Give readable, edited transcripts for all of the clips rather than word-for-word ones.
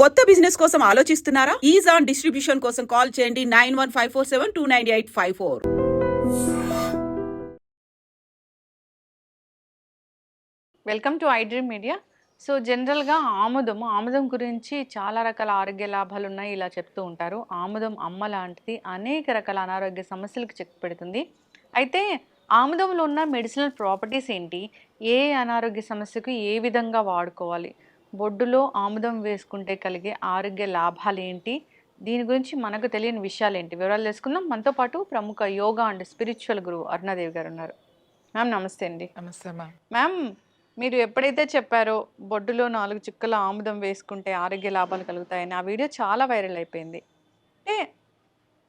కొత్త బిజినెస్ కోసం ఆలోచిస్తున్నారా? ఈజాన్ డిస్ట్రిబ్యూషన్ కోసం కాల్ చేయండి 9154729854. Welcome to iDream media. So జనరల్గా ఆముదం గురించి చాలా రకాల ఆరోగ్య లాభాలు ఉన్నాయి ఇలా చెప్తూ ఉంటారు. ఆముదం అమ్మ లాంటిది, అనేక రకాల అనారోగ్య సమస్యలకు చెక్ పెడుతుంది. అయితే ఆముదంలో ఉన్న మెడిసినల్ ప్రాపర్టీస్ ఏంటి, ఏ అనారోగ్య సమస్యకు ఏ విధంగా వాడుకోవాలి, బొడ్డులో ఆముదం వేసుకుంటే కలిగే ఆరోగ్య లాభాలు ఏంటి, దీని గురించి మనకు తెలియని విషయాలు ఏంటి, వివరాలు తెలుసుకుందాం. మనతో పాటు ప్రముఖ యోగా అండ్ స్పిరిచువల్ గురువు అరుణాదేవి గారు ఉన్నారు. మ్యామ్ నమస్తే అండి. నమస్తే మ్యామ్. మ్యామ్, మీరు ఎప్పుడైతే చెప్పారో బొడ్డులో 4 చుక్కల ఆముదం వేసుకుంటే ఆరోగ్య లాభాలు కలుగుతాయని, ఆ వీడియో చాలా వైరల్ అయిపోయింది. అంటే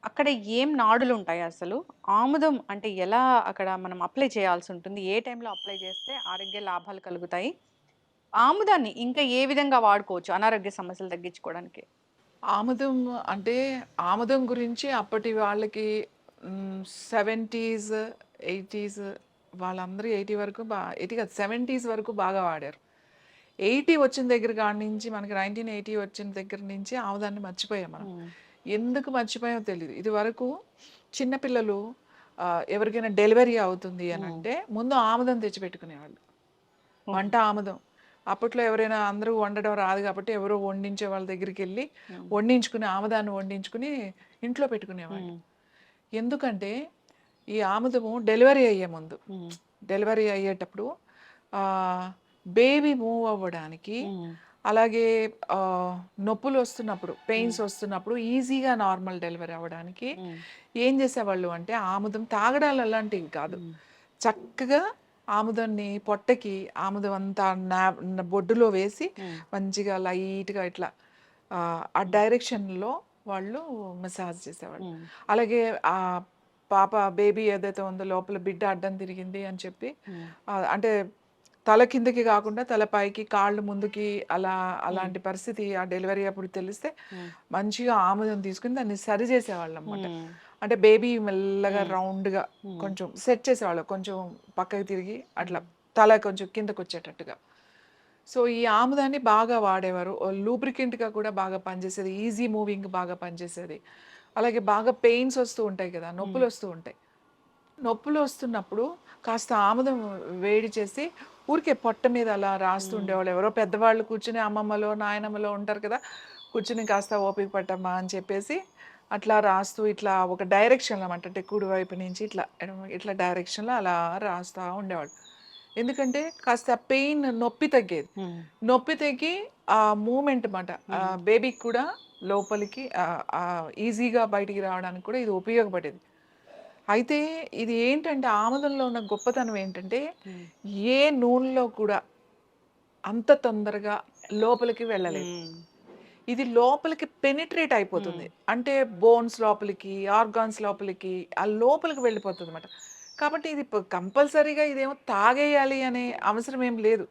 అక్కడ ఏం నాడులు ఉంటాయి, అసలు ఆముదం అంటే ఎలా అక్కడ మనం అప్లై చేయాల్సి ఉంటుంది, ఏ టైంలో అప్లై చేస్తే ఆరోగ్య లాభాలు కలుగుతాయి, ఆముదాన్ని ఇంకా ఏ విధంగా వాడుకోవచ్చు అనారోగ్య సమస్యలు తగ్గించుకోవడానికి? ఆముదం అంటే ఆముదం గురించి అప్పటి వాళ్ళకి 70s 80s వాళ్ళందరూ 80 వరకు 80 కాదు 70s వరకు బాగా వాడారు. 80 వచ్చిన దగ్గర కాడి నుంచి మనకి 1980 వచ్చిన దగ్గర నుంచి ఆముదాన్ని మర్చిపోయాం మనం. ఎందుకు మర్చిపోయామో తెలియదు. ఇది వరకు చిన్నపిల్లలు ఎవరికైనా డెలివరీ అవుతుంది అని అంటే ముందు ఆముదం తెచ్చిపెట్టుకునేవాళ్ళు. వంట ఆముదం అప్పట్లో ఎవరైనా అందరూ వండడం రాదు కాబట్టి ఎవరో వండించే వాళ్ళ దగ్గరికి వెళ్ళి వండించుకుని ఆముదాన్ని వండించుకుని ఇంట్లో పెట్టుకునేవాళ్ళు. ఎందుకంటే ఈ ఆముదము డెలివరీ అయ్యే ముందు, డెలివరీ అయ్యేటప్పుడు బేబీ మూవ్ అవ్వడానికి, అలాగే నొప్పులు వస్తున్నప్పుడు, పెయిన్స్ వస్తున్నప్పుడు ఈజీగా నార్మల్ డెలివరీ అవ్వడానికి ఏం చేసేవాళ్ళు అంటే ఆముదం తాగడాలు అలాంటివి కాదు, చక్కగా ఆముదాన్ని పొట్టకి ఆముదం అంతా బొడ్డులో వేసి మంచిగా లైట్గా ఇట్లా ఆ డైరెక్షన్లో వాళ్ళు మసాజ్ చేసేవాళ్ళు. అలాగే ఆ పాప బేబీ ఏదైతే ఉందో లోపల బిడ్డ అడ్డం తిరిగింది అని చెప్పి అంటే తల కిందకి కాకుండా తల పైకి కాళ్ళు ముందుకి అలాంటి పరిస్థితి ఆ డెలివరీ అప్పుడు తెలిస్తే మంచిగా ఆముదం తీసుకుని దాన్ని సరి చేసేవాళ్ళు అన్నమాట. అంటే బేబీ మెల్లగా రౌండ్గా కొంచెం సెట్ చేసేవాళ్ళు, కొంచెం పక్కకి తిరిగి అట్లా తల కొంచెం కిందకు వచ్చేటట్టుగా. సో ఈ ఆముదాన్ని బాగా వాడేవారు. లూబ్రికెంట్గా కూడా బాగా పనిచేసేది, ఈజీ మూవింగ్ బాగా పనిచేసేది. అలాగే బాగా పెయిన్స్ వస్తూ ఉంటాయి కదా, నొప్పులు వస్తూ ఉంటాయి. నొప్పులు వస్తున్నప్పుడు కాస్త ఆముదం వేడి చేసి ఊరికే పొట్ట మీద అలా రాస్తూ ఉండేవాళ్ళు. ఎవరో పెద్దవాళ్ళు కూర్చుని అమ్మమ్మలో నాయనమ్మలో ఉంటారు కదా, కూర్చుని కాస్త ఓపిక పట్టమ్మా అని చెప్పేసి అట్లా రాస్తూ ఇట్లా ఒక డైరెక్షన్లో అన్నమాట, అంటే కుడి వైపు నుంచి ఇట్లా ఇట్లా డైరెక్షన్లో అలా రాస్తూ ఉండేవాళ్ళు. ఎందుకంటే కాస్త పెయిన్ నొప్పి తగ్గేది, నొప్పి తగ్గి ఆ మూమెంట్ అన్నమాట బేబీకి కూడా లోపలికి ఈజీగా బయటికి రావడానికి కూడా ఇది ఉపయోగపడేది. అయితే ఇది ఏంటంటే ఆముదంలో ఉన్న గొప్పతనం ఏంటంటే ఏ నూనెలో కూడా అంత తొందరగా లోపలికి వెళ్ళలేదు. ఇది లోపలికి పెనిట్రేట్ అయిపోతుంది, అంటే బోన్స్ లోపలికి, ఆర్గాన్స్ లోపలికి, ఆ లోపలికి వెళ్ళిపోతుంది అన్నమాట. కాబట్టి ఇది కంపల్సరీగా ఇదేమో తాగేయాలి అనే అవసరం ఏం లేదు.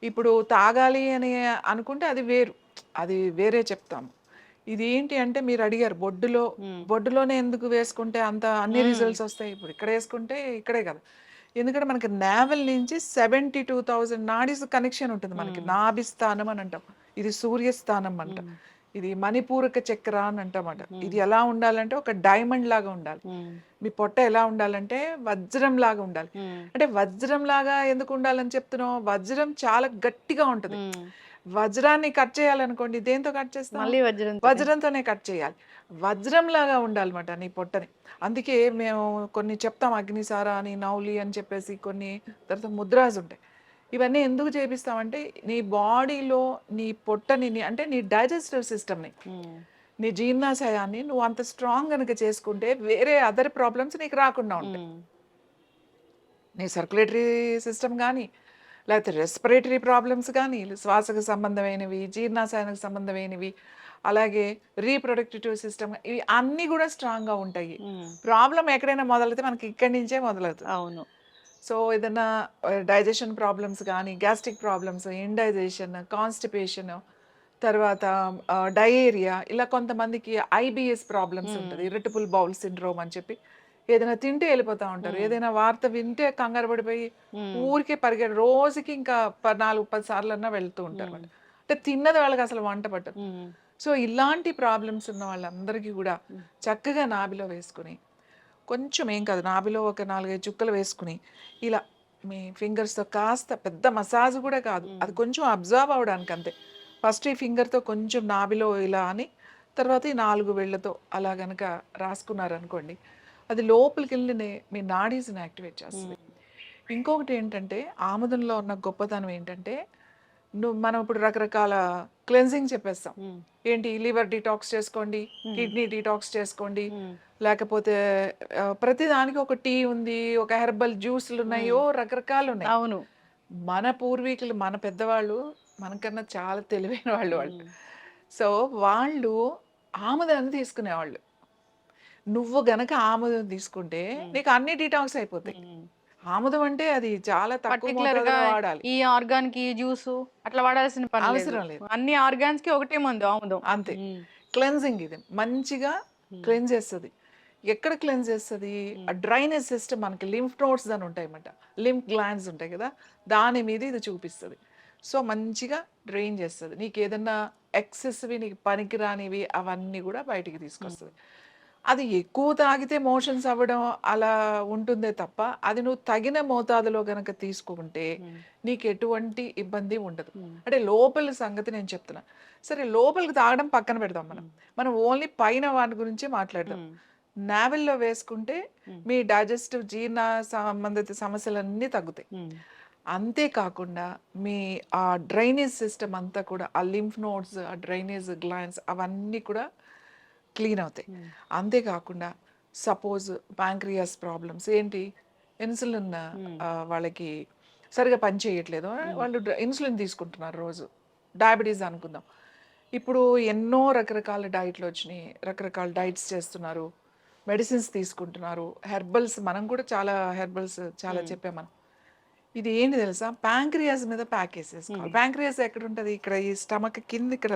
ఇప్పుడు తాగాలి అని అనుకుంటే అది వేరు, అది వేరే చెప్తాము. ఇది ఏంటి అంటే మీరు అడిగారు బొడ్డులోనే ఎందుకు వేసుకుంటే అంత అన్ని రిజల్ట్స్ వస్తాయి, ఇప్పుడు ఇక్కడ వేసుకుంటే ఇక్కడే కదా. ఎందుకంటే మనకి నావెల్ నుంచి 72,000 నాడీస్ కనెక్షన్ ఉంటుంది మనకి. నాభిస్థానం అని అంటాం, ఇది సూర్యస్థానం అంట, ఇది మణిపూరక చక్ర అని అంటామట. ఇది ఎలా ఉండాలంటే ఒక డైమండ్ లాగా ఉండాలి. మీ పొట్ట ఎలా ఉండాలంటే వజ్రం లాగా ఉండాలి. అంటే వజ్రం లాగా ఎందుకు ఉండాలని చెప్తున్నాం, వజ్రం చాలా గట్టిగా ఉంటుంది. వజ్రాన్ని కట్ చేయాలనుకోండి, దేంతో కట్ చేస్తాం? వజ్రంతోనే కట్ చేయాలి. వజ్రం లాగా ఉండాలన్నమాట నీ పొట్టని. అందుకే మేము కొన్ని చెప్తాం, అగ్నిసార అని, నౌలి అని చెప్పేసి కొన్ని, తర్వాత ముద్రాస్ ఉంటాయి. ఇవన్నీ ఎందుకు చేపిస్తామంటే నీ బాడీలో నీ పొట్టని, అంటే నీ డైజెస్టివ్ సిస్టమ్ని, నీ జీర్ణాశయాన్ని నువ్వు అంత స్ట్రాంగ్ కనుక చేసుకుంటే వేరే అదర్ ప్రాబ్లమ్స్ నీకు రాకుండా ఉంటాయి. నీ సర్క్యులేటరీ సిస్టమ్ కానీ, లేకపోతే రెస్పిరేటరీ ప్రాబ్లమ్స్ కానీ, శ్వాసకు సంబంధమైనవి, జీర్ణాశయానికి సంబంధమైనవి, అలాగే రీప్రొడక్టివ్ సిస్టమ్, ఇవి అన్నీ కూడా స్ట్రాంగ్గా ఉంటాయి. ప్రాబ్లం ఎక్కడైనా మొదలైతే మనకి ఇక్కడి నుంచే మొదలవుతుంది. అవును. సో ఏదైనా డైజెషన్ ప్రాబ్లమ్స్ కానీ, గ్యాస్ట్రిక్ ప్రాబ్లమ్స్, ఇండైజెషన్, కాన్స్టిపేషన్, తర్వాత డయేరియా, ఇలా కొంతమందికి ఐబిఎస్ ప్రాబ్లమ్స్ ఉంటుంది, ఇరిటబుల్ బౌల్ సిండ్రోమ్ అని చెప్పి. ఏదైనా తింటే వెళ్ళిపోతూ ఉంటారు, ఏదైనా వార్త వింటే కంగారు పడిపోయి ఊరికే పరిగెడ, రోజుకి ఇంకా 4-10 సార్లు అన్నా వెళ్తూ ఉంటారు. అంటే అంటే తిన్నది వాళ్ళకి అసలు వంట పట్టదు. సో ఇలాంటి ప్రాబ్లమ్స్ ఉన్న వాళ్ళందరికీ కూడా చక్కగా నాభిలో వేసుకుని, కొంచెం ఏం కాదు, నాభిలో ఒక 4-5 చుక్కలు వేసుకుని ఇలా మీ ఫింగర్స్తో కాస్త, పెద్ద మసాజ్ కూడా కాదు, అది కొంచెం అబ్జర్వ్ అవడానికి అంతే. ఫస్ట్ ఈ ఫింగర్తో కొంచెం నాభిలో ఇలా అని, తర్వాత ఈ 4 వేళ్ళతో అలా గనక రాసుకున్నారనుకోండి, అది లోపలికి వెళ్ళి మీ నాడీస్ని యాక్టివేట్ చేస్తుంది. ఇంకొకటి ఏంటంటే ఆముదంలో ఉన్న గొప్పతనం ఏంటంటే, మనం ఇప్పుడు రకరకాల క్లెన్జింగ్ చెప్పేస్తాం. ఏంటి, లివర్ డిటాక్స్ చేసుకోండి, కిడ్నీ డిటాక్స్ చేసుకోండి, లేకపోతే ప్రతి దానికి ఒక టీ ఉంది, ఒక హెర్బల్ జ్యూస్లు ఉన్నాయో, రకరకాలు ఉన్నాయి. అవును. మన పూర్వీకులు, మన పెద్దవాళ్ళు మనకన్నా చాలా తెలివైన వాళ్ళు. సో వాళ్ళు ఆముదాన్ని తీసుకునేవాళ్ళు. నువ్వు గనక ఆముదం తీసుకుంటే నీకు అన్ని డిటాక్స్ అయిపోతాయి. ఆముదం అంటే అది చాలా తక్కువ పర్టికులర్ గా మోతాదులో వాడాలి, ఈ ఆర్గాన్ కి జ్యూస్ అట్లా వాడాల్సిన పని అవసరం లేదు. అన్ని ఆర్గాన్స్ కి ఒకటే మందు ఆముదం. అంతే. క్లెన్జింగ్ ఇది మంచిగా క్లెన్స్ చేస్తుంది. ఎక్కడ క్లెన్స్ చేస్తుంది? డ్రైనేజ్ సిస్టమ్, మనకి లింఫ్ నోడ్స్ అని ఉంటాయి అన్నమాట, లింఫ్ గ్లాండ్స్ ఉంటాయి కదా, దాని మీద ఇది చూపిస్తుంది. సో మంచిగా డ్రైన్ చేస్తుంది. నీకు ఏదన్నా ఎక్సెస్వి, నీకు పనికిరానివి అవన్నీ కూడా బయటికి తీసుకొస్తుంది. అది ఎక్కువ తాగితే మోషన్స్ అవ్వడం అలా ఉంటుందే తప్ప, అది నువ్వు తగిన మోతాదులో గనక తీసుకుంటే నీకు ఎటువంటి ఇబ్బంది ఉండదు. అంటే లోపల సంగతి నేను చెప్తున్నా. సరే, లోపలికి తాగడం పక్కన పెడదాం, మనం ఓన్లీ పైన వాటి గురించి మాట్లాడదాం. నావెల్లో వేసుకుంటే మీ డైజెస్టివ్, జీర్ణ సంబంధిత సమస్యలన్నీ తగ్గుతాయి. అంతేకాకుండా మీ ఆ డ్రైనేజ్ సిస్టమ్ అంతా కూడా, ఆ లింఫ్ నోడ్స్, ఆ డ్రైనేజ్ గ్లాండ్స్ అవన్నీ కూడా క్లీన్ అవుతాయి. అంతేకాకుండా సపోజ్ ప్యాంక్రియాస్ ప్రాబ్లమ్స్, ఏంటి, ఇన్సులిన్ వాళ్ళకి సరిగా పని చేయట్లేదు, వాళ్ళు ఇన్సులిన్ తీసుకుంటున్నారు రోజు, డయాబెటీస్ అనుకుందాం. ఇప్పుడు ఎన్నో రకరకాల డైట్లు వచ్చినాయి, రకరకాల డైట్స్ చేస్తున్నారు, మెడిసిన్స్ తీసుకుంటున్నారు, హెర్బల్స్, మనం కూడా చాలా హెర్బల్స్ చాలా చెప్పాం మనం. ఇది ఏంటి తెలుసా, ప్యాంక్రియాస్ మీద ప్యాక్ వేసేసుకోవాలి. ప్యాంక్రియాస్ ఎక్కడ ఉంటుంది? ఇక్కడ ఈ స్టమక్ కింద, ఇక్కడ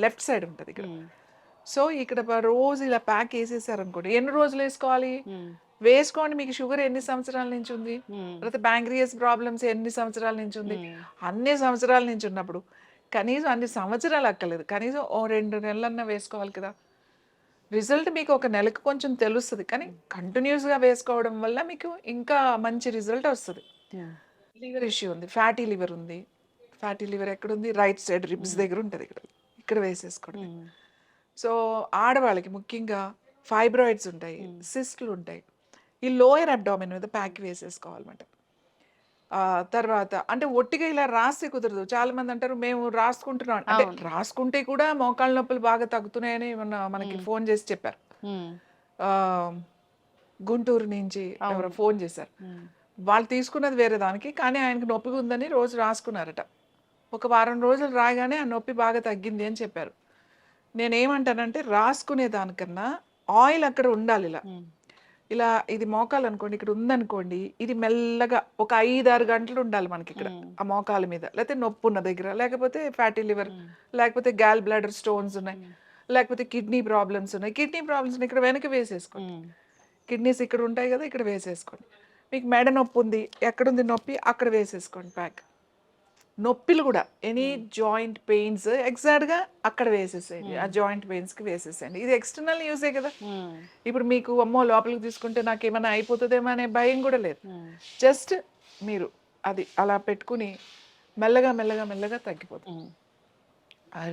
లెఫ్ట్ సైడ్ ఉంటుంది ఇక్కడ. సో ఇక్కడ రోజు ఇలా ప్యాక్ వేసేసారనుకోండి, ఎన్ని రోజులు వేసుకోవాలి? వేసుకోండి. మీకు షుగర్ ఎన్ని సంవత్సరాల నుంచి ఉంది, తర్వాత ప్యాంక్రియాస్ ప్రాబ్లమ్స్ ఎన్ని సంవత్సరాల నుంచి ఉంది, అన్ని సంవత్సరాల నుంచి ఉన్నప్పుడు కనీసం అన్ని సంవత్సరాలు అక్కర్లేదు, కనీసం 2 నెలలన్నా వేసుకోవాలి కదా. రిజల్ట్ మీకు ఒక నెలకు కొంచెం తెలుస్తుంది, కానీ కంటిన్యూస్గా వేసుకోవడం వల్ల మీకు ఇంకా మంచి రిజల్ట్ వస్తుంది. లివర్ ఇష్యూ ఉంది, ఫ్యాటీ లివర్ ఉంది. ఫ్యాటీ లివర్ ఎక్కడుంది? రైట్ సైడ్ రిబ్స్ దగ్గర ఉంటుంది, ఇక్కడ వేసేసుకోండి. సో ఆడవాళ్ళకి ముఖ్యంగా ఫైబ్రాయిడ్స్ ఉంటాయి, సిస్ట్లు ఉంటాయి, ఈ లోయర్ అబ్డామిన్ మీద ప్యాక్ వేసేసుకోవాలన్నమాట. తర్వాత అంటే ఒట్టిగా ఇలా రాస్తే కుదరదు. చాలా మంది అంటారు మేము రాసుకుంటున్నాం, అంటే రాసుకుంటే కూడా మోకాళ్ళ నొప్పులు బాగా తగ్గుతున్నాయని మనకి ఫోన్ చేసి చెప్పారు. గుంటూరు నుంచి ఎవరో ఫోన్ చేశారు. వాళ్ళు తీసుకున్నది వేరే దానికి, కానీ ఆయనకు నొప్పి ఉందని రోజు రాసుకున్నారట. ఒక వారం రోజులు రాగానే ఆ నొప్పి బాగా తగ్గింది అని చెప్పారు. నేనేమంటానంటే, రాసుకునే దానికన్నా ఆయిల్ అక్కడ ఉండాలి. ఇలా ఇలా ఇది మోకాలు అనుకోండి, ఇక్కడ ఉందనుకోండి, ఇది మెల్లగా ఒక 5-6 గంటలు ఉండాలి మనకి ఇక్కడ ఆ మోకాల మీద, లేకపోతే నొప్పి ఉన్న దగ్గర, లేకపోతే ఫ్యాటీ లివర్, లేకపోతే గాల్ బ్లాడర్ స్టోన్స్ ఉన్నాయి, లేకపోతే కిడ్నీ ప్రాబ్లమ్స్ ఉన్నాయి. కిడ్నీ ప్రాబ్లమ్స్ ఇక్కడ వెనక వేసేసుకోండి, కిడ్నీస్ ఇక్కడ ఉంటాయి కదా, ఇక్కడ వేసేసుకోండి. మీకు మెడ నొప్పి ఉంది, ఎక్కడుంది నొప్పి, అక్కడ వేసేసుకోండి ప్యాక్. నొప్పిలు కూడా, ఎనీ జాయింట్ పెయిన్స్ ఎగ్జాక్ట్గా అక్కడ వేసేసేయండి, ఆ జాయింట్ పెయిన్స్కి వేసేసేయండి. ఇది ఎక్స్టర్నల్ యూజే కదా. ఇప్పుడు మీకు అమ్మో లోపలికి తీసుకుంటే నాకు ఏమైనా అయిపోతుందేమో అనే భయం కూడా లేదు. జస్ట్ మీరు అది అలా పెట్టుకుని మెల్లగా మెల్లగా మెల్లగా తగ్గిపోతుంది.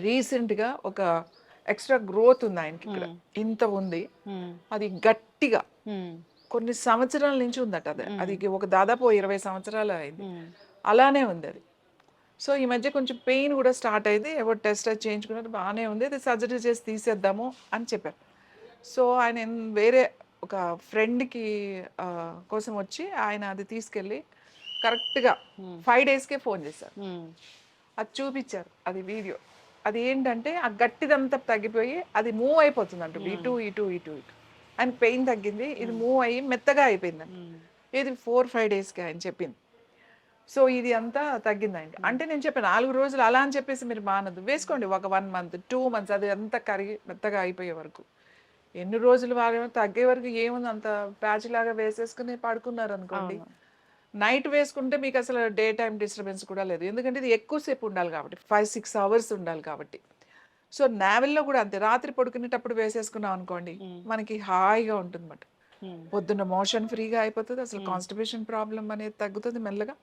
రీసెంట్గా ఒక ఎక్స్ట్రా గ్రోత్ ఉంది ఆయనకి, ఇక్కడ ఇంత ఉంది, అది గట్టిగా కొన్ని సంవత్సరాల నుంచి ఉందట. అది ఒక దాదాపు 20 సంవత్సరాలు అయింది, అలానే ఉంది అది. సో ఈ మధ్య కొంచెం పెయిన్ కూడా స్టార్ట్ అయింది, ఎవరు టెస్ట్ చేయించుకున్నారు, బాగానే ఉంది, అది సర్జరీ చేసి తీసేద్దాము అని చెప్పారు. సో ఆయన వేరే ఒక ఫ్రెండ్కి కోసం వచ్చి ఆయన అది తీసుకెళ్ళి కరెక్ట్గా 5 డేస్కే ఫోన్ చేశారు. అది చూపించారు, అది వీడియో. అది ఏంటంటే ఆ గట్టిదంతా తగ్గిపోయి అది మూవ్ అయిపోతుంది అంట, ఇటు ఇటు ఇటు ఇటు. ఆయన పెయిన్ తగ్గింది, ఇది మూవ్ అయ్యి మెత్తగా అయిపోయిందంట. ఇది 4-5 డేస్కి ఆయన చెప్పింది. సో ఇది అంతా తగ్గింది ఆయనకి. అంటే నేను చెప్పాను 4 రోజులు అలా అని చెప్పేసి మీరు మానదు, వేసుకోండి ఒక 1 month 2 months, అది అంతా కరిగి మెత్తగా అయిపోయే వరకు. ఎన్ని రోజులు వాడే తగ్గే వరకు ఏముంది, అంత ప్యాచ్ లాగా వేసేసుకుని పడుకున్నారు అనుకోండి, నైట్ వేసుకుంటే మీకు అసలు డే టైం డిస్టర్బెన్స్ కూడా లేదు, ఎందుకంటే ఇది ఎక్కువసేపు ఉండాలి కాబట్టి 5-6 అవర్స్ ఉండాలి కాబట్టి. సో నావెల్లో కూడా అంతే, రాత్రి పడుకునేటప్పుడు వేసేసుకున్నాం అనుకోండి మనకి హాయిగా ఉంటుంది అన్నమాట. పొద్దున్న మోషన్ ఫ్రీగా అయిపోతుంది, అసలు కాన్స్టిపేషన్ ప్రాబ్లం అనేది తగ్గుతుంది మెల్లగా.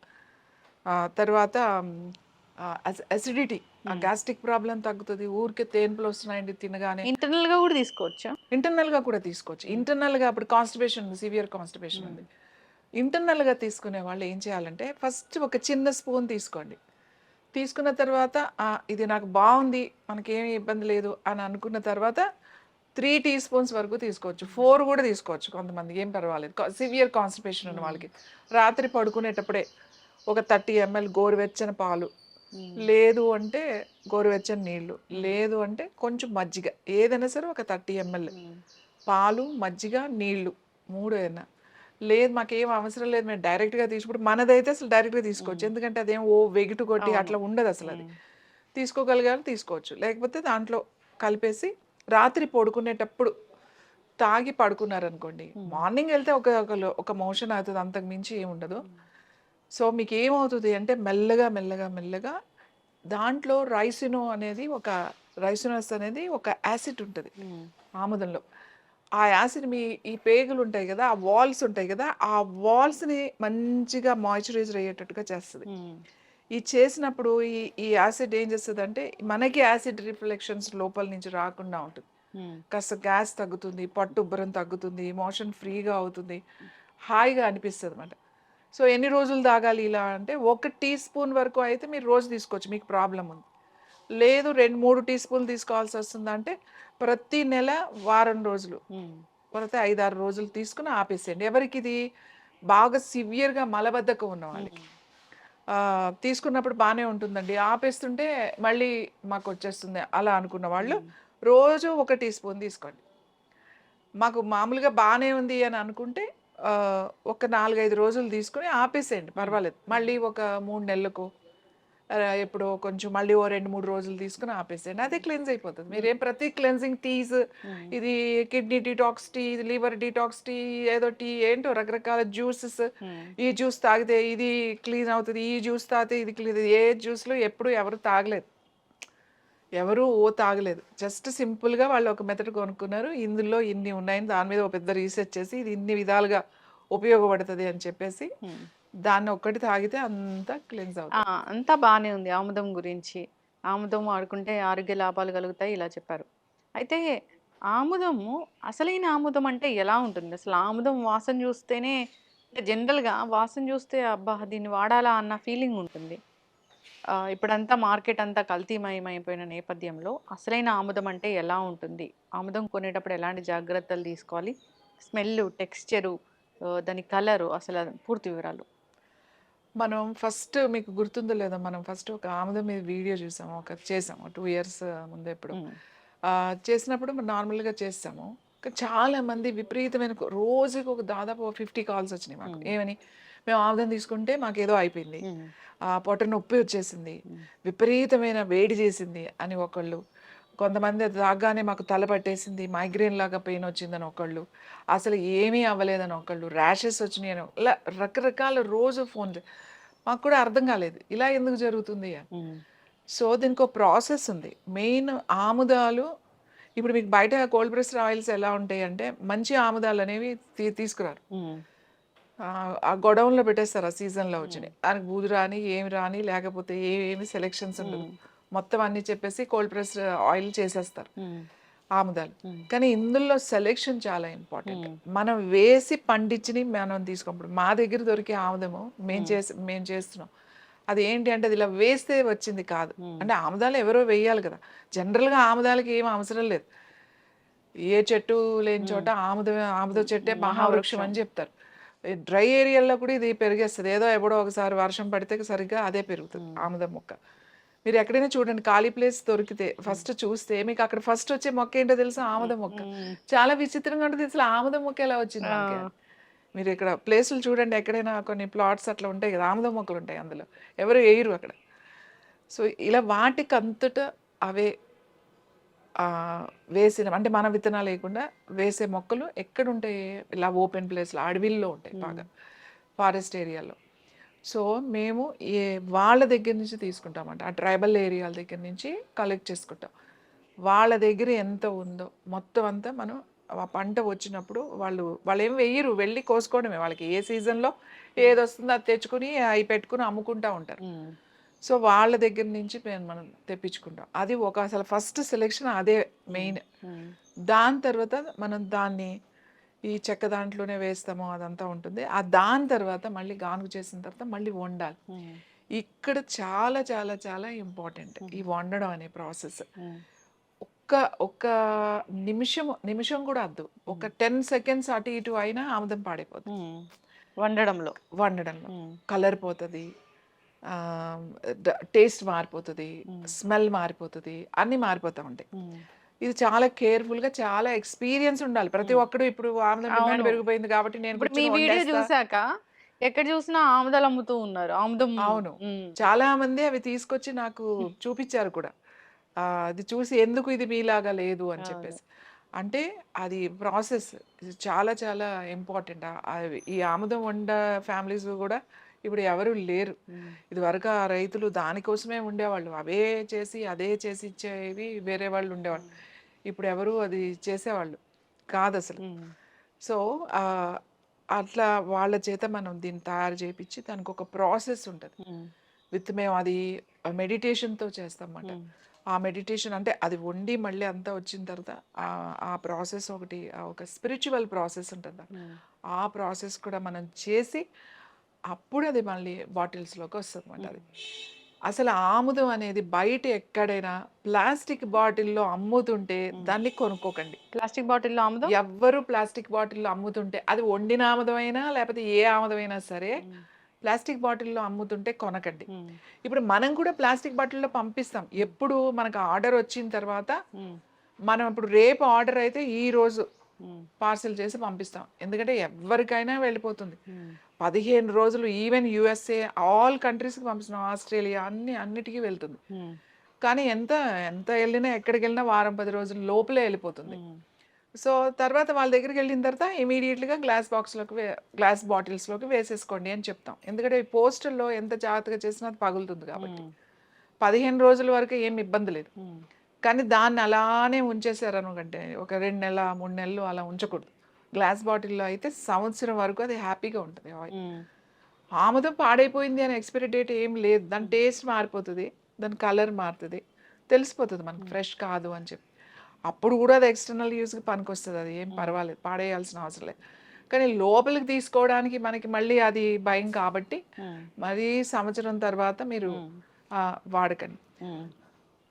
తర్వాత అసిడిటీ, గ్యాస్ట్రిక్ ప్రాబ్లం తగ్గుతుంది. ఊరికే తేన్పులు వస్తున్నాయండి తినగానే. ఇంటర్నల్ గా కూడా తీసుకోవచ్చా? ఇంటర్నల్గా కూడా తీసుకోవచ్చు. ఇంటర్నల్గా అప్పుడు కాన్స్టిపేషన్ ఉంది, సివియర్ కాన్స్టిపేషన్ ఉంది. ఇంటర్నల్గా తీసుకునే వాళ్ళు ఏం చేయాలంటే ఫస్ట్ ఒక చిన్న స్పూన్ తీసుకోండి. తీసుకున్న తర్వాత ఇది నాకు బాగుంది, మనకేమీ ఇబ్బంది లేదు అని అనుకున్న తర్వాత 3 టీ స్పూన్స్ వరకు తీసుకోవచ్చు, 4 కూడా తీసుకోవచ్చు కొంతమంది, ఏం పర్వాలేదు. సివియర్ కాన్స్టిపేషన్ ఉన్న వాళ్ళకి రాత్రి పడుకునేటప్పుడే ఒక 30 ml గోరువెచ్చని పాలు, లేదు అంటే గోరువెచ్చని నీళ్ళు, లేదు అంటే కొంచెం మజ్జిగ, ఏదైనా సరే ఒక 30 ml పాలు, మజ్జిగ, నీళ్ళు 3 అయినా. లేదు మాకేం అవసరం లేదు, మేము డైరెక్ట్గా తీసుకుంటే మనదైతే అసలు డైరెక్ట్గా తీసుకోవచ్చు, ఎందుకంటే అదేం వెగిటు కొట్టి అట్లా ఉండదు అసలు. అది తీసుకోగలిగారు తీసుకోవచ్చు, లేకపోతే దాంట్లో కలిపేసి రాత్రి పడుకునేటప్పుడు తాగి పడుకున్నారనుకోండి, మార్నింగ్ వెళ్తే ఒక మోషన్ అవుతుంది, అంతకు మించి ఏముండదు. సో మీకు ఏమవుతుంది అంటే మెల్లగా మెల్లగా మెల్లగా దాంట్లో రైసినస్ అనేది ఒక యాసిడ్ ఉంటుంది ఆముదంలో. ఆ యాసిడ్ ఈ పేగులు ఉంటాయి కదా, ఆ వాల్స్ ఉంటాయి కదా, ఆ వాల్స్ని మంచిగా మాయిశ్చరైజర్ అయ్యేటట్టుగా చేస్తుంది. ఈ చేసినప్పుడు ఈ యాసిడ్ ఏం చేస్తుంది అంటే మనకి యాసిడ్ రిఫ్లెక్షన్స్ లోపల నుంచి రాకుండా ఉంటుంది. కాస్త గ్యాస్ తగ్గుతుంది, పట్టు ఉబ్బరం తగ్గుతుంది, మోషన్ ఫ్రీగా అవుతుంది, హాయిగా అనిపిస్తుంది అన్నమాట. సో ఎన్ని రోజులు తాగాలి ఇలా అంటే 1 టీ స్పూన్ వరకు అయితే మీరు రోజు తీసుకోవచ్చు, మీకు ప్రాబ్లం ఉంది. లేదు 2-3 టీ స్పూన్లు తీసుకోవాల్సి వస్తుందా అంటే ప్రతి నెల వారం రోజులు, లేకపోతే 5-6 రోజులు తీసుకుని ఆపేసేయండి. ఎవరికి ఇది బాగా సివియర్గా మలబద్ధకం ఉన్న వాళ్ళకి. తీసుకున్నప్పుడు బాగానే ఉంటుందండి, ఆపేస్తుంటే మళ్ళీ మాకు వచ్చేస్తుంది అలా అనుకున్న వాళ్ళు రోజు 1 టీ స్పూన్ తీసుకోండి. మాకు మామూలుగా బాగానే ఉంది అని అనుకుంటే ఒక 4-5 రోజులు తీసుకుని ఆపేసేయండి, పర్వాలేదు. మళ్ళీ ఒక 3 నెలలకు ఎప్పుడో కొంచెం మళ్ళీ ఓ 2-3 రోజులు తీసుకుని ఆపేసేయండి, అదే క్లెన్స్ అయిపోతుంది. మీరేం ప్రతి క్లెన్సింగ్ టీస్, ఇది కిడ్నీ డిటాక్స్ టీ, ఇది లివర్ డిటాక్స్ టీ, ఏదో టీ ఏంటో రకరకాల జ్యూసెస్, ఈ జ్యూస్ తాగితే ఇది క్లీన్ అవుతుంది, ఈ జ్యూస్ తాగితే ఇది క్లీన్, ఏ జ్యూస్లో ఎప్పుడు ఎవరు తాగలేదు, తాగలేదు. జస్ట్ సింపుల్గా వాళ్ళు ఒక మెథడ్ కొనుక్కున్నారు, ఇందులో ఇన్ని ఉన్నాయని దాని మీద ఒక పెద్ద రీసెర్చ్ చేసి ఇది ఇన్ని విధాలుగా ఉపయోగపడుతుంది అని చెప్పేసి దాన్ని ఒక్కటి తాగితే అంతా క్లెన్స్ అవుతుంది. అంతా బాగానే ఉంది ఆముదం గురించి. ఆముదం వాడుకుంటే ఆరోగ్య లాభాలు కలుగుతాయి ఇలా చెప్పారు. అయితే ఆముదము, అసలైన ఆముదం అంటే ఎలా ఉంటుంది? అసలు ఆముదం వాసన చూస్తేనే, అంటే జనరల్గా వాసన చూస్తే అబ్బా దీన్ని వాడాలా అన్న ఫీలింగ్ ఉంటుంది. ఇప్పుడంతా మార్కెట్ అంతా కల్తీమయమైపోయిన నేపథ్యంలో అసలైన ఆముదం అంటే ఎలా ఉంటుంది? ఆముదం కొనేటప్పుడు ఎలాంటి జాగ్రత్తలు తీసుకోవాలి? స్మెల్, టెక్స్చరు, దాని కలరు, అసలు పూర్తి వివరాలు. మనం ఫస్ట్ మీకు గుర్తుందో లేదో, మనం ఫస్ట్ ఒక ఆముదం మీద వీడియో చేసాము, 2 years ముందు ఎప్పుడు చేసినప్పుడు నార్మల్గా చేస్తాము. చాలా మంది విపరీతమైన రోజుకి దాదాపు 50 కాల్స్ వచ్చినాయి మాకు. ఏమని, మేము ఆముదం తీసుకుంటే మాకేదో అయిపోయింది, పొట్ట నొప్పి వచ్చేసింది, విపరీతమైన వేడి చేసింది అని ఒకళ్ళు, కొంతమంది అది తాగానే మాకు తల పట్టేసింది, మైగ్రేన్ లాగా పెయిన్ వచ్చిందని ఒకళ్ళు, అసలు ఏమీ అవ్వలేదని ఒకళ్ళు, ర్యాషెస్ వచ్చినాయి అని, ఇలా రకరకాల రోజు ఫోన్. మాకు కూడా అర్థం కాలేదు ఇలా ఎందుకు జరుగుతుంది అని. సో దీనికి ఒక ప్రాసెస్ ఉంది. మెయిన్ ఆముదాలు, ఇప్పుడు మీకు బయట కోల్డ్ ప్రెస్డ్ ఆయిల్స్ ఎలా ఉంటాయి అంటే మంచి ఆముదాలు అనేవి తీసుకురారు, ఆ గొడవన్లో పెట్టేస్తారు ఆ సీజన్లో వచ్చినాయి, దానికి బూదు రాని ఏమి రాని, లేకపోతే ఏమి సెలెక్షన్స్ ఉండదు, మొత్తం అన్ని చెప్పేసి కోల్డ్ ప్రెస్డ్ ఆయిల్ చేసేస్తారు ఆముదాలు. కానీ ఇందులో సెలెక్షన్ చాలా ఇంపార్టెంట్. మనం వేసి పండించి మనం తీసుకోప్పుడు మా దగ్గర దొరికే ఆముదము మేము చేస్తున్నాం, అది ఏంటి అంటే అది ఇలా వేస్తే వచ్చింది కాదు. అంటే ఆముదాలు ఎవరో వేయాలి కదా, జనరల్గా ఆముదాలకి ఏం అవసరం లేదు, ఏ చెట్టు లేని చోట ఆముద చెట్టే మహావృక్షం అని చెప్తారు. డ్రై ఏరియాలో కూడా ఇది పెరిగేస్తుంది, ఏదో ఎప్పుడో ఒకసారి వర్షం పడితే సరిగ్గా అదే పెరుగుతుంది ఆముదం మొక్క. మీరు ఎక్కడైనా చూడండి, ఖాళీ ప్లేస్ దొరికితే ఫస్ట్ చూస్తే మీకు అక్కడ ఫస్ట్ వచ్చే మొక్క ఏంటో తెలుసా? ఆముదం మొక్క. చాలా విచిత్రంగా ఉంటుంది, అసలు ఆముదం మొక్క ఎలా వచ్చింది మనకి. మీరు ఇక్కడ ప్లేసులు చూడండి, ఎక్కడైనా కొన్ని ప్లాట్స్ అట్లా ఉంటాయి కదా, ఆముదం మొక్కలు ఉంటాయి, అందులో ఎవరు వేయరు అక్కడ. సో ఇలా వాటికి అంతటా అవే వేసిన, అంటే మన విత్తనాలు లేకుండా వేసే మొక్కలు ఎక్కడ ఉంటాయి? ఇలా ఓపెన్ ప్లేస్లో, అడవిల్లో ఉంటాయి బాగా, ఫారెస్ట్ ఏరియాలో. సో మేము వాళ్ళ దగ్గర నుంచి తీసుకుంటామంట. ఆ ట్రైబల్ ఏరియాల దగ్గర నుంచి కలెక్ట్ చేసుకుంటాం. వాళ్ళ దగ్గర ఎంత ఉందో మొత్తం అంతా మనం ఆ పంట వచ్చినప్పుడు వాళ్ళేం వెయ్యరు, వెళ్ళి కోసుకోవడమే. వాళ్ళకి ఏ సీజన్‌లో ఏదొస్తుందో అది తెచ్చుకొని అయి పెట్టుకొని అమ్ముకుంటా ఉంటారు. సో వాళ్ళ దగ్గర నుంచి మనం తెప్పించుకుంటాం. అది అసలు ఫస్ట్ సెలెక్షన్ అదే మెయిన్. దాని తర్వాత మనం దాన్ని ఈ చెక్క దాంట్లోనే వేస్తాము, అదంతా ఉంటుంది. దాని తర్వాత మళ్ళీ గానుగ చేసిన తర్వాత మళ్ళీ వండాలి. ఇక్కడ చాలా చాలా చాలా ఇంపార్టెంట్ ఈ వండడం అనే ప్రాసెస్. ఒక్క ఒక్క నిమిషం కూడా వద్దు. ఒక 10 సెకండ్స్ అటు ఇటు అయినా ఆముదం పాడైపోతుంది. వండడంలో వండడంలో కలర్ పోతుంది, టేస్ట్ మారిపోతుంది, స్మెల్ మారిపోతుంది, అన్నీ మారిపోతూ ఉంటాయి. ఇది చాలా కేర్ఫుల్గా, చాలా ఎక్స్పీరియన్స్ ఉండాలి ప్రతి ఒక్కడు. ఇప్పుడు ఆముదం డిమాండ్ పెరిగిపోయింది కాబట్టి నేను ఇప్పుడు మీ వీడియో చూసాక ఎక్కడ చూసినా ఆముదాలు అమ్ముతూ ఉన్నారు. ఆముదం. అవును, చాలా మంది అవి తీసుకొచ్చి నాకు చూపించారు కూడా. అది చూసి ఎందుకు ఇది మీలాగా లేదు అని చెప్పేసి. అంటే అది ప్రాసెస్ చాలా చాలా ఇంపార్టెంట్. ఈ ఆముదం వండ ఫ్యామిలీస్ కూడా ఇప్పుడు ఎవరు లేరు. ఇది వరకు ఆ రైతులు దానికోసమే ఉండేవాళ్ళు, అవే చేసి అదే చేసి ఇచ్చేవి వేరే వాళ్ళు ఉండేవాళ్ళు. ఇప్పుడు ఎవరు అది చేసేవాళ్ళు కాదు అసలు. సో అట్లా వాళ్ళ చేత మనం దీన్ని తయారు చేయించి దానికి ఒక ప్రాసెస్ ఉంటుంది. మేము అది మెడిటేషన్తో చేస్తాం అన్నమాట. ఆ మెడిటేషన్ అంటే అది వండి మళ్ళీ అంతా వచ్చిన తర్వాత ఆ ప్రాసెస్ ఒకటి, ఒక స్పిరిచువల్ ప్రాసెస్ ఉంటుంది. ఆ ప్రాసెస్ కూడా మనం చేసి అప్పుడు అది మళ్ళీ బాటిల్స్లోకి వస్తుంది అన్నమాట. అది అసలు ఆముదం అనేది బయట ఎక్కడైనా ప్లాస్టిక్ బాటిల్లో అమ్ముతుంటే దాన్ని కొనుక్కోకండి. ప్లాస్టిక్ బాటిల్లో ఆముదం ఎవ్వరు ప్లాస్టిక్ బాటిల్లో అమ్ముతుంటే, అది వండిన ఆముదమైనా లేకపోతే ఏ ఆముదమైనా సరే, ప్లాస్టిక్ బాటిల్లో అమ్ముతుంటే కొనకండి. ఇప్పుడు మనం కూడా ప్లాస్టిక్ బాటిల్లో పంపిస్తాం. ఎప్పుడు మనకు ఆర్డర్ వచ్చిన తర్వాత, మనం ఇప్పుడు రేపు ఆర్డర్ అయితే ఈ రోజు పార్సిల్ చేసి పంపిస్తాం. ఎందుకంటే ఎవరికైనా వెళ్ళిపోతుంది. 15 రోజులు, ఈవెన్ యుఎస్ఏ, ఆల్ కంట్రీస్కి పంపిస్తున్నాం, ఆస్ట్రేలియా, అన్నిటికీ వెళ్తుంది. కానీ ఎంత వెళ్ళినా, ఎక్కడికి వెళ్ళినా వారం 10 రోజుల లోపలే వెళ్ళిపోతుంది. సో తర్వాత వాళ్ళ దగ్గరికి వెళ్ళిన తర్వాత ఇమీడియట్గా గ్లాస్ బాటిల్స్లోకి వేసేసుకోండి అని చెప్తాం. ఎందుకంటే పోస్టల్లో ఎంత జాగ్రత్తగా చేసినా అది పగులుతుంది కాబట్టి. 15 రోజుల వరకు ఏం ఇబ్బంది లేదు. కానీ దాన్ని అలానే ఉంచేసారనుకంటే ఒక 2 నెలలు 3 నెలలు అలా ఉంచకూడదు. గ్లాస్ బాటిల్లో అయితే సంవత్సరం వరకు అది హ్యాపీగా ఉంటుంది. ఆముదం పాడైపోయింది అని ఎక్స్పైరీ డేట్ ఏం లేదు. దాని టేస్ట్ మారిపోతుంది, దాని కలర్ మారుతుంది, తెలిసిపోతుంది మనకు ఫ్రెష్ కాదు అని చెప్పి. అప్పుడు కూడా అది ఎక్స్టర్నల్ యూస్కి పనికొస్తుంది. అది ఏం పర్వాలేదు, పాడేయాల్సిన అవసరం లేదు. కానీ లోపలికి తీసుకోవడానికి మనకి మళ్ళీ అది భయం కాబట్టి మరీ సంవత్సరం తర్వాత మీరు వాడకండి.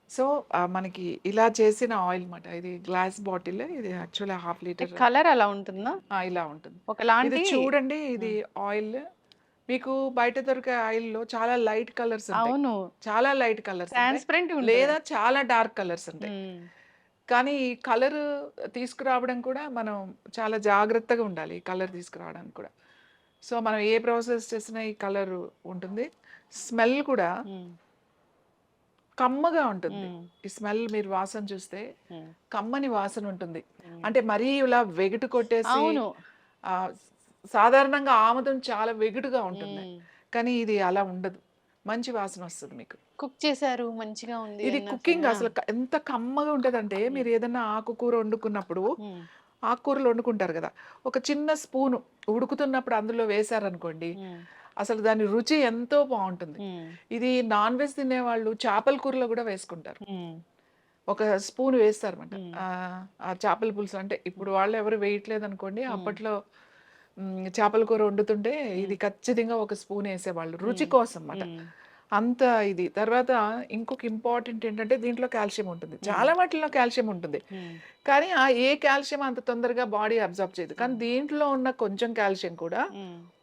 సో మనకి ఇలా చేసిన ఆయిల్ అన్నమాట. ఇది గ్లాస్ బాటిల్, ఇది యాక్చువల్లీ 1/2 లీటర్. కలర్ అలా ఉంటుందా? ఇలా ఉంటుంది. ఒకలాంటి ఇది చూడండి, ఇది ఆయిల్ మీకు బయట దొరికే ఆయిల్లో చాలా లైట్ కలర్స్ ఉంటాయి. అవును, చాలా లైట్ కలర్స్ ట్రాన్స్పరెంట్ లేదా చాలా డార్క్ కలర్స్ ఉంటాయి. కానీ ఈ కలర్ తీసుకురావడం కూడా మనం చాలా జాగ్రత్తగా ఉండాలి, ఈ కలర్ తీసుకురావడానికి కూడా. సో మనం ఏ ప్రాసెస్ చేసినా ఈ కలర్ ఉంటుంది. స్మెల్ కూడా కమ్మగా ఉంటుంది. ఈ స్మెల్ మీరు వాసన చూస్తే కమ్మని వాసన ఉంటుంది. అంటే మరీ ఇలా వెగుటు కొట్టేసి, సాధారణంగా ఆముదం చాలా వెగుటుగా ఉంటుంది, కానీ ఇది అలా ఉండదు, మంచి వాసన వస్తుంది మీకు. కుక్ చేశారు, మంచిగా ఉంది. ఇది కుకింగ్ అసలు ఎంత కమ్మగా ఉంటుందంటే, మీరు ఏదైనా ఆకుకూర వండుకున్నప్పుడు, ఆకుకూరలు వండుకుంటారు కదా, ఒక చిన్న స్పూను ఉడుకుతున్నప్పుడు అందులో వేశారనుకోండి, అసలు దాని రుచి ఎంతో బాగుంటుంది. ఇది నాన్ వెజ్ తినేవాళ్ళు చేపల కూరలో కూడా వేసుకుంటారు. ఒక స్పూన్ వేస్తారన్నమాట. ఆ చేపల పులుసు అంటే ఇప్పుడు వాళ్ళు ఎవరు వేయట్లేదు అనుకోండి, అప్పట్లో చేపల కూర వండుతుంటే ఇది ఖచ్చితంగా ఒక స్పూన్ వేసేవాళ్ళు రుచి కోసం అన్నమాట. అంత ఇది. తర్వాత ఇంకొక ఇంపార్టెంట్ ఏంటంటే, దీంట్లో కాల్షియం ఉంటుంది. చాలా వాటిల్లో కాల్షియం ఉంటుంది, కానీ ఏ కాల్షియం అంత తొందరగా బాడీ అబ్జర్వ్ చేయదు. కానీ దీంట్లో ఉన్న కొంచెం కాల్షియం కూడా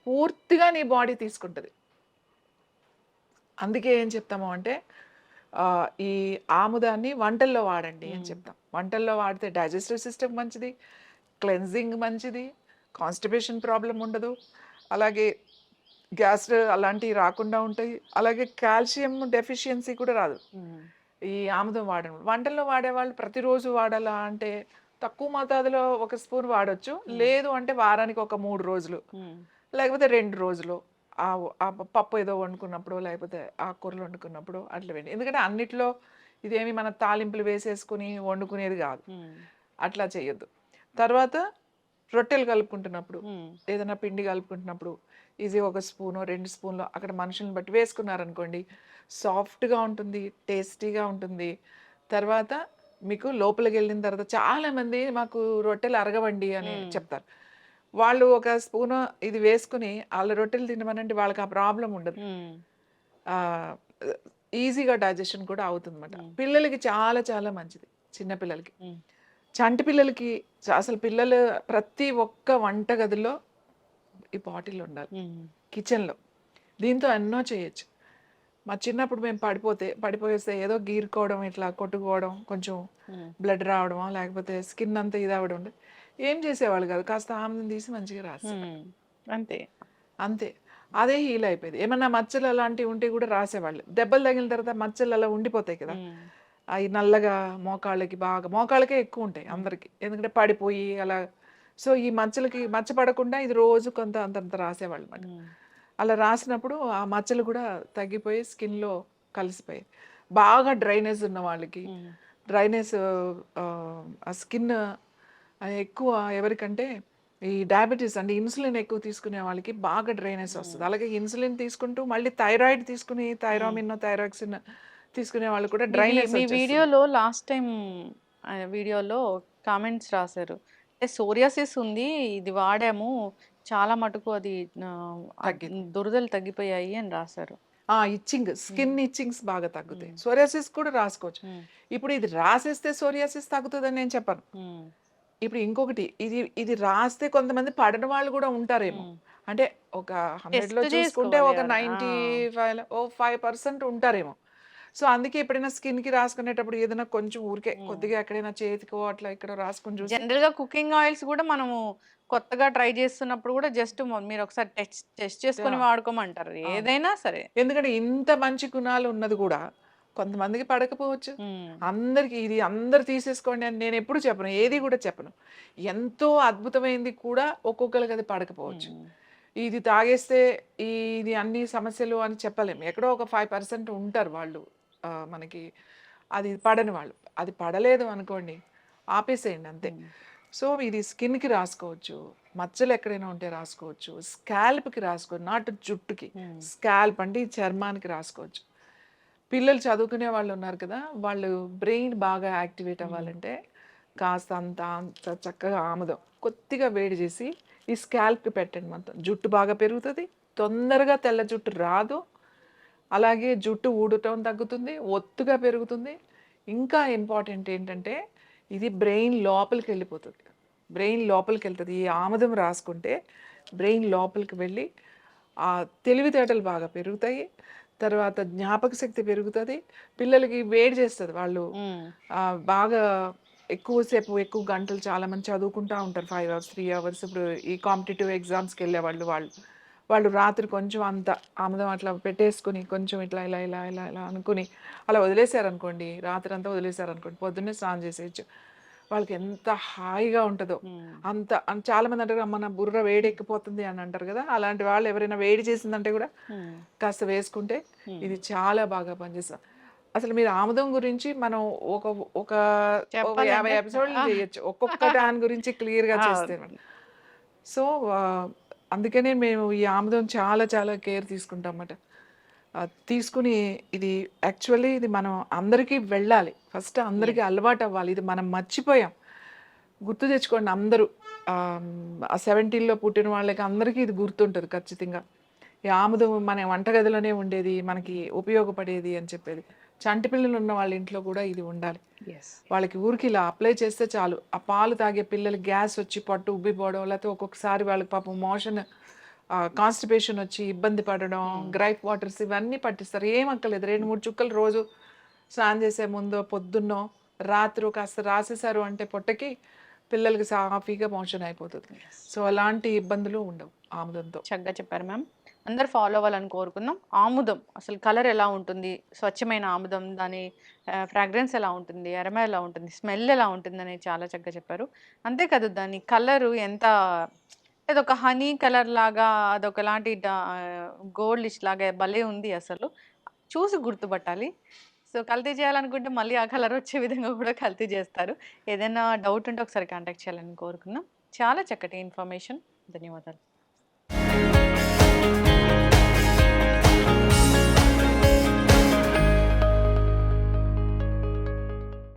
పూర్తిగా నీ బాడీ తీసుకుంటుంది. అందుకే ఏం చెప్తాము అంటే, ఈ ఆముదాన్ని వంటల్లో వాడండి అని చెప్తాం. వంటల్లో వాడితే డైజెస్టివ్ సిస్టమ్ మంచిది, క్లెన్జింగ్ మంచిది, కాన్స్టిపేషన్ ప్రాబ్లం ఉండదు, అలాగే గ్యాస్ అలాంటివి రాకుండా ఉంటాయి, అలాగే కాల్షియం డెఫిషియన్సీ కూడా రాదు ఈ ఆముదం వాడడం. వంటల్లో వాడేవాళ్ళు ప్రతిరోజు వాడాలా అంటే తక్కువ మోతాదులో ఒక స్పూన్ వాడొచ్చు, లేదు అంటే వారానికి ఒక 3 రోజులు లేకపోతే 2 రోజులు ఆ ఆ పప్పు ఏదో వండుకున్నప్పుడు, లేకపోతే ఆకుకూరలు వండుకున్నప్పుడు అట్లా వేయండి. ఎందుకంటే అన్నిట్లో ఇదేమి మన తాలింపులు వేసేసుకొని వండుకునేది కాదు. అట్లా చేయొద్దు. తర్వాత రొట్టెలు కలుపుకుంటున్నప్పుడు, ఏదైనా పిండి కలుపుకుంటున్నప్పుడు ఈజీ ఒక స్పూనో, 2 స్పూన్‌లో అక్కడ మనుషుల్ని బట్టి వేసుకున్నారనుకోండి, సాఫ్ట్‌గా ఉంటుంది, టేస్టీగా ఉంటుంది. తర్వాత మీకు లోపలికెళ్ళిన తర్వాత చాలామంది మాకు రొట్టెలు అరగవండి అని చెప్తారు. వాళ్ళు ఒక స్పూను ఇది వేసుకొని ఆళ్ళ రొట్టెలు తినమనంటే వాళ్ళకి ఆ ప్రాబ్లమ్ ఉండదు. ఆహ్, ఈజీగా డైజెషన్ కూడా అవుతుందన్నమాట. పిల్లలకి చాలా చాలా మంచిది. చిన్న పిల్లలకి. చంటి పిల్లలకి అసలు పిల్లలు ప్రతి ఒక్క వంటగదిలో ఈ బాటిల్ ఉండాలి. కిచెన్‌లో. దీంతో ఎన్నో చేయొచ్చు. మా చిన్నప్పుడు మేము పడిపోయేస్తే ఏదో గీరుకోవడం, ఇట్లా కొట్టుకోవడం, కొంచెం బ్లడ్ రావడమో, లేకపోతే స్కిన్ అంతా ఇదవ్వడం ఉండే. ఏం చేసేవాళ్ళు కాదు. కాస్త ఆముదం తీసి మంచిగా రాసేవాళ్ళు. అంతే. అంతే. అదే హీల్ అయిపోయేది. ఏమన్నా మచ్చలు అలాంటివి ఉంటే కూడా రాసేవాళ్ళు. దెబ్బలు తగిలిన తర్వాత మచ్చలు అలా ఉండిపోతాయి కదా! అయి నల్లగా మోకాళ్ళకే ఎక్కువుంటాయి అందరికి. ఎందుకంటే పడిపోయి అలా సో, ఈ మచ్చ పడకుండా ఇది రోజు కొంత అంతంత రాసేవాళ్ళన్నమాట. అలా రాసినప్పుడు ఆ మచ్చలు కూడా తగ్గిపోయి స్కిన్‌లో కలిసిపోయాయి. బాగా డ్రైనేజ్ ఉన్న వాళ్ళకి డ్రైనేజ్ ఆ స్కిన్ ఎక్కువ ఎవరికంటే ఈ డయాబెటిస్ అంటే ఇన్సులిన్ ఎక్కువ తీసుకునే వాళ్ళకి బాగా డ్రైనెస్ వస్తది. అలాగే ఇన్సులిన్ తీసుకుంటూ మళ్ళీ థైరాయిడ్ తీసుకుని థైరాక్సిన్ తీసుకునే వాళ్ళు కూడా డ్రైనెస్ మీ వచ్చేస్తుంది. వీడియోలో లాస్ట్ టైం వీడియోలో కామెంట్స్ రాశారు. అంటే సోరియాసిస్ ఉంది, ఇది వాడాము, చాలా మటుకు అది తగ్గింది. దురదలు తగ్గిపోయాయి అని రాశారు. స్కిన్ ఇచ్చింగ్స్ బాగా తగ్గుతాయి. సోరియాసిస్ కూడా రాసుకోవచ్చు. ఇప్పుడు ఇది రాసేస్తే సోరియాసిస్ తగ్గుతుందని నేను చెప్పను. ఇప్పుడు ఇంకొకటి ఇది రాస్తే కొంతమంది పడని వాళ్ళు కూడా ఉంటారేమో. అంటే ఒక 100లో టెస్ట్ చూసుకుంటే చేసుకోవాలి ఒక ఎవరైనా. 5% ఉంటారేమో. సో, అందుకే ఎప్పుడైనా స్కిన్‌కి రాసుకునేటప్పుడు ఏదైనా కొంచెం ఊరికే కొద్దిగా ఎక్కడైనా చేతికో అట్లా ఇక్కడ రాసుకొని చూసి జనరల్‌గా కుకింగ్ ఆయిల్స్ కూడా మనము కొత్తగా ట్రై చేస్తున్నప్పుడు కూడా జస్ట్ మీరు ఒకసారి టెస్ట్ చేసుకొని ఆ! వాడుకోమంటారు. అవును. ఏదైనా సరే. ఎందుకంటే ఇంత మంచి గుణాలు ఉన్నది కూడా కొంతమందికి పడకపోవచ్చు. అందరికి ఇది అందరూ తీసేసుకోండి అని నేనెప్పుడు చెప్పను. ఏది కూడా చెప్పను. ఎంతో అద్భుతమైంది కూడా ఒక్కొక్కళ్ళకి అది పడకపోవచ్చు. ఇది తాగేస్తే ఇది అన్ని సమస్యలు అని చెప్పలేము. ఎక్కడో ఒక 5% ఉంటారు వాళ్ళు. మనకి అది పడని వాళ్ళు. అది పడలేదు అనుకోండి, ఆపేసేయండి అంతే. సో, ఇది స్కిన్‌కి రాసుకోవచ్చు. మచ్చలు ఎక్కడైనా ఉంటే రాసుకోవచ్చు. స్కాల్ప్‌కి రాసుకోవచ్చు. నాట్ జుట్టుకి. స్కాల్ప్ అంటే ఈ చర్మానికి రాసుకోవచ్చు. పిల్లలు చదువుకునే వాళ్ళు ఉన్నారు కదా! వాళ్ళు బ్రెయిన్ బాగా యాక్టివేట్ అవ్వాలంటే కాస్త అంత చక్కగా ఆముదం కొద్దిగా వేడి చేసి ఈ స్కాల్ప్‌కి పెట్టండి మొత్తం. జుట్టు బాగా పెరుగుతది. తొందరగా తెల్ల జుట్టు రాదు. అలాగే జుట్టు ఊడటం తగ్గుతుంది. ఒత్తుగా పెరుగుతుంది. ఇంకా ఇంపార్టెంట్ ఏంటంటే ఇది బ్రెయిన్ లోపలికెళ్ళిపోతది. బ్రెయిన్ లోపలికెళ్తది. ఈ ఆముదం రాసుకుంటే బ్రెయిన్ లోపలికి వెళ్ళి తెలివితేటలు బాగా పెరుగుతాయి. తర్వాత జ్ఞాపక శక్తి పెరుగుతది. పిల్లలకి వేడి చేస్తది. వాళ్ళు బాగా ఎక్కువ గంటలు చాలామంది చదువుకుంటా ఉంటారు. 5 అవర్స్, 3 అవర్స్. ఇప్పుడు ఈ కాంపిటీటివ్ ఎగ్జామ్స్‌కెళ్ళేవాళ్ళు వాళ్ళు రాత్రి కొంచెం అంత ఆముదం అట్లా పెట్టేసుకొని కొంచెం ఇట్లా ఇలా అనుకుని అలా వదిలేసారనుకోండి, రాత్రంతా వదిలేసారనుకోండి, పొద్దున్నే స్నానం చేసేయొచ్చు. వాళ్ళకి ఎంత హాయిగా ఉంటదో. చాలామంది అంటారు, "అమ్మ నా బుర్ర వేడెక్కిపోతుంది" అని అంటారు కదా! అలాంటి వాళ్ళు ఎవరైనా వేడి చేసిందంటే కూడా కాస్త వేసుకుంటే ఇది చాలా బాగా పనిచేస్తది. అసలు మీరు ఆముదం గురించి మనం ఒక ఒక ఒక 50 చెప్పాలంటే ఎపిసోడ్‌లు చేయొచ్చు. ఒక్కొక్క దాని గురించి క్లియర్‌గా చేస్తే మనం. సో, అందుకనే మేము ఈ ఆముదం చాలా చాలా కేర్ తీసుకుంటామన్నమాట. తీసుకుని ఇది యాక్చువల్లీ ఇది మనం అందరికీ వెళ్ళాలి. ఫస్ట్ అందరికీ అలవాటవ్వాలి. ఇది మనం మర్చిపోయాం. గుర్తు తెచ్చుకోండి అందరూ. ఆ 70లో పుట్టిన వాళ్ళకి అందరికీ ఇది గుర్తుంటది ఖచ్చితంగా. ఈ ఆముదం మన వంటగదిలోనే ఉండేది. మనకి ఉపయోగపడేది అని చెప్పేది. చంటి పిల్లలు ఉన్న వాళ్ళ ఇంట్లో కూడా ఇది ఉండాలి. వాళ్ళకి ఊరికి ఇలా అప్లై చేస్తే చాలు. ఆ పాలు తాగే పిల్లలకి గ్యాస్ వచ్చి పొట్ట ఉబ్బిపోవడం, లేకపోతే ఒక్కొక్కసారి వాళ్ళకి పాపం మోషన్ కాన్‌స్టిపేషన్ వచ్చి ఇబ్బంది పడడం, గ్రైప్ వాటర్స్ ఇవన్నీ పట్టిస్తారు. ఏం అక్కర్లేదు. 2, 3 చుక్కలు రోజు స్నానం చేసే ముందో, పొద్దున్నో, రాత్రో కాస్త రాసేసారు అంటే పొట్టకి పిల్లలకి సాఫీగా మోషన్ అయిపోతది. సో, అలాంటి ఇబ్బందులు ఉండవు ఆముదంతో. చక్కగా చెప్పారు మ్యామ్. అందరూ ఫాలో అవ్వాలని కోరుకుందాం. ఆముదం అసలు కలర్ ఎలా ఉంటుంది? స్వచ్ఛమైన ఆముదం, దాని ఫ్రాగ్రెన్స్ ఎలా ఉంటుంది? అరోమా ఎలా ఉంటుంది? స్మెల్ ఎలా ఉంటుందని చాలా చక్కగా చెప్పారు. అంతే కాదు, దాని కలరు ఎంత ఇదొక హనీ కలర్ లాగా అదొకలాంటి గోల్డిష్ లాగా భలే ఉంది అసలు. చూసి గుర్తుపట్టాలి. సో, కల్తీ చేయాలనుకుంటే మళ్ళీ ఆ కలర్ వచ్చే విధంగా కూడా కల్తీ చేస్తారు. ఏదైనా డౌట్ ఉంటే ఒకసారి కాంటాక్ట్ చేయాలని కోరుకున్నాం. చాలా చక్కటి ఇన్ఫర్మేషన్. ధన్యవాదాలు.